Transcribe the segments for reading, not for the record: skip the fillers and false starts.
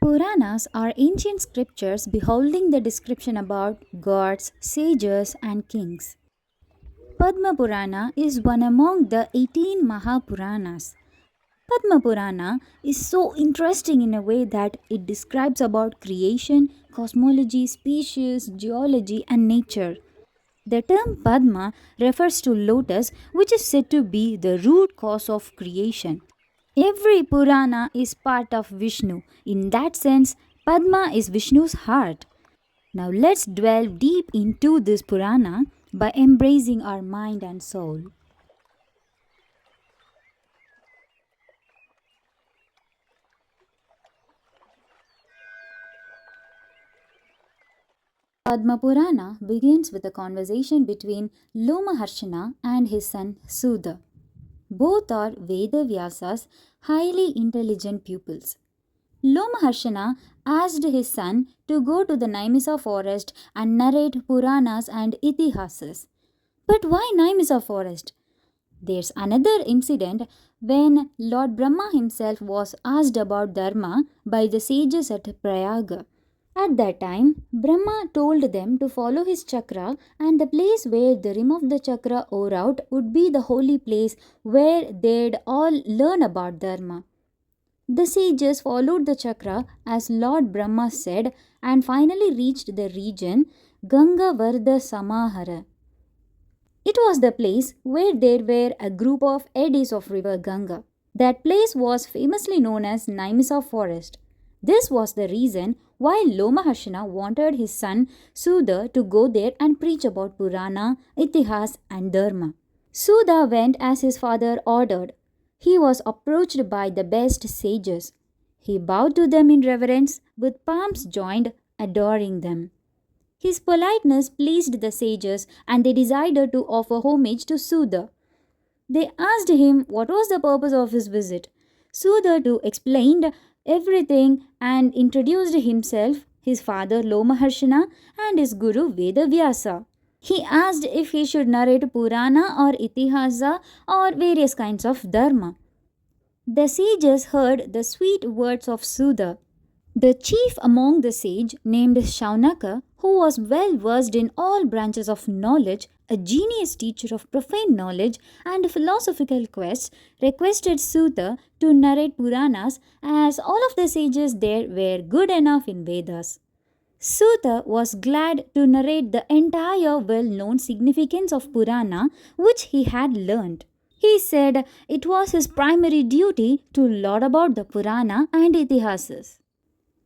Puranas are ancient scriptures beholding the description about gods, sages, and kings. Padma Purana is one among the 18 Mahapuranas. Padma Purana is so interesting in a way that it describes about creation, cosmology, species, geology, and nature. The term Padma refers to lotus, which is said to be the root cause of creation. Every Purana is part of Vishnu. In that sense, Padma is Vishnu's heart. Now let's delve deep into this Purana by embracing our mind and soul. Padma Purana begins with a conversation between Lomaharshana and his son Sudha. Both are Veda Vyasa's highly intelligent pupils. Lomaharshana asked his son to go to the Naimisa forest and narrate Puranas and Itihasas. But why Naimisa forest? There's another incident when Lord Brahma himself was asked about Dharma by the sages at Prayaga. At that time, Brahma told them to follow his chakra, and the place where the rim of the chakra wore out would be the holy place where they'd all learn about Dharma. The sages followed the chakra as Lord Brahma said and finally reached the region Ganga Varda Samahara. It was the place where there were a group of eddies of river Ganga. That place was famously known as Naimisa forest. This was the reason why Lomaharshana wanted his son Sudha to go there and preach about Purana, Itihas and Dharma. Sudha went as his father ordered. He was approached by the best sages. He bowed to them in reverence, with palms joined, adoring them. His politeness pleased the sages and they decided to offer homage to Sudha. They asked him what was the purpose of his visit. Sudha too explained everything and introduced himself, his father Lomaharshana, and his guru Vedavyasa. He asked if he should narrate Purana or Itihasa or various kinds of Dharma. The sages heard the sweet words of Sudha. The chief among the sage, named Shaunaka, who was well versed in all branches of knowledge, a genius teacher of profane knowledge and philosophical quests, requested Sudha to narrate Puranas as all of the sages there were good enough in Vedas. Sudha was glad to narrate the entire well-known significance of Purana which he had learnt. He said it was his primary duty to laud about the Purana and Itihasas.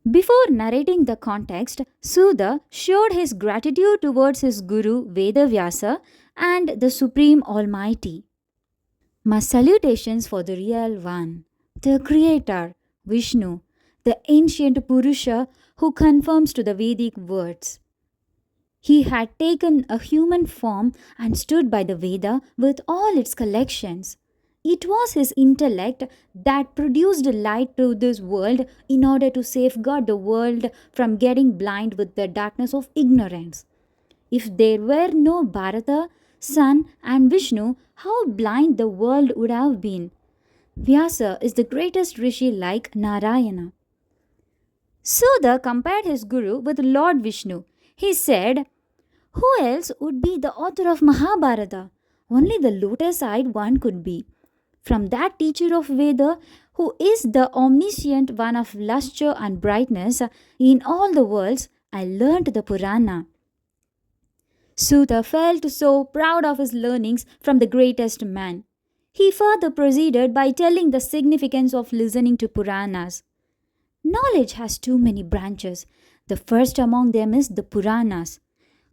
Before narrating the context, Sudha showed his gratitude towards his guru Vedavyasa and the Supreme Almighty. My salutations for the real one, the Creator, Vishnu, the ancient Purusha who conforms to the Vedic words. He had taken a human form and stood by the Veda with all its collections. It was his intellect that produced light to this world in order to safeguard the world from getting blind with the darkness of ignorance. If there were no Bharata, Sun, and Vishnu, how blind the world would have been. Vyasa is the greatest rishi like Narayana. Sudha compared his guru with Lord Vishnu. He said, who else would be the author of Mahabharata? Only the lotus-eyed one could be. From that teacher of Veda, who is the omniscient one of lustre and brightness in all the worlds, I learnt the Purana. Sudha felt so proud of his learnings from the greatest man. He further proceeded by telling the significance of listening to Puranas. Knowledge has too many branches. The first among them is the Puranas.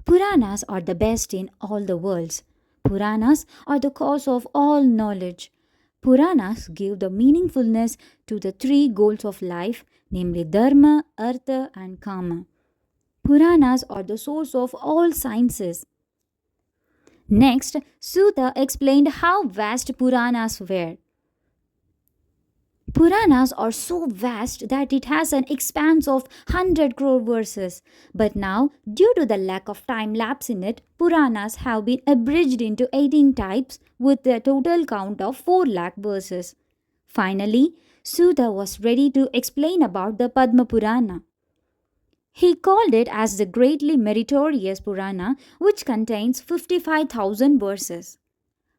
Puranas are the best in all the worlds. Puranas are the cause of all knowledge. Puranas give the meaningfulness to the three goals of life, namely Dharma, Artha, and Kama. Puranas are the source of all sciences. Next, Sudha explained how vast Puranas were. Puranas are so vast that it has an expanse of 100 crore verses. But now, due to the lack of time lapse in it, Puranas have been abridged into 18 types with a total count of 4 lakh verses. Finally, Sudha was ready to explain about the Padma Purana. He called it as the greatly meritorious Purana, which contains 55,000 verses.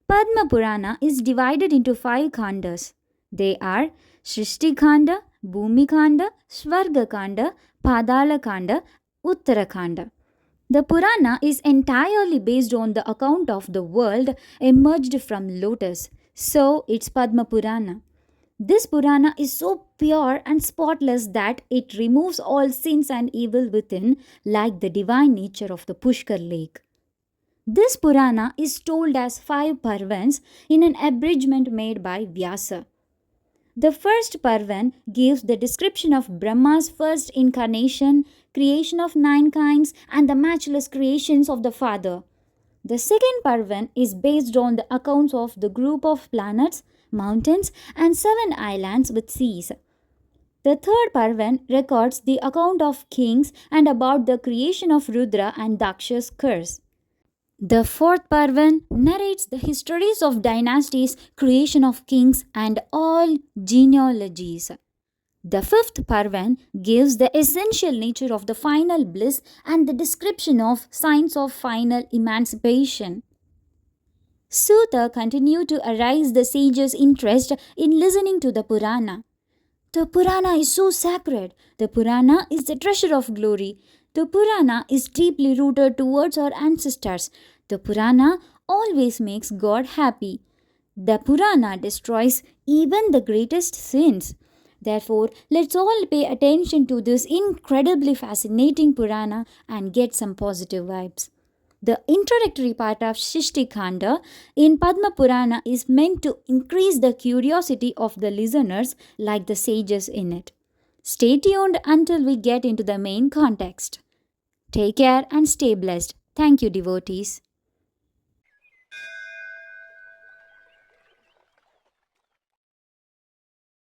Padma Purana is divided into 5 khandas. They are Shristi Khanda, Bhumi Khanda, Swarga Khanda, Padala Khanda, Uttara Khanda. The Purana is entirely based on the account of the world emerged from lotus, so it's Padma Purana. This Purana is so pure and spotless that it removes all sins and evil within, like the divine nature of the Pushkar lake. This Purana is told as 5 parvans in an abridgment made by Vyasa. The first parvan gives the description of Brahma's first incarnation, creation of 9 kinds, and the matchless creations of the Father. The second parvan is based on the accounts of the group of planets, mountains, and 7 islands with seas. The third parvan records the account of kings and about the creation of Rudra and Daksha's curse. The fourth parvan narrates the histories of dynasties, creation of kings, and all genealogies. The fifth parvan gives the essential nature of the final bliss and the description of signs of final emancipation. Sutta continued to arouse the sages' interest in listening to the Purana. The Purana is so sacred. The Purana is the treasure of glory. The Purana is deeply rooted towards our ancestors. The Purana always makes God happy. The Purana destroys even the greatest sins. Therefore, let's all pay attention to this incredibly fascinating Purana and get some positive vibes. The introductory part of Shristi Khanda in Padma Purana is meant to increase the curiosity of the listeners like the sages in it. Stay tuned until we get into the main context. Take care and stay blessed. Thank you, devotees.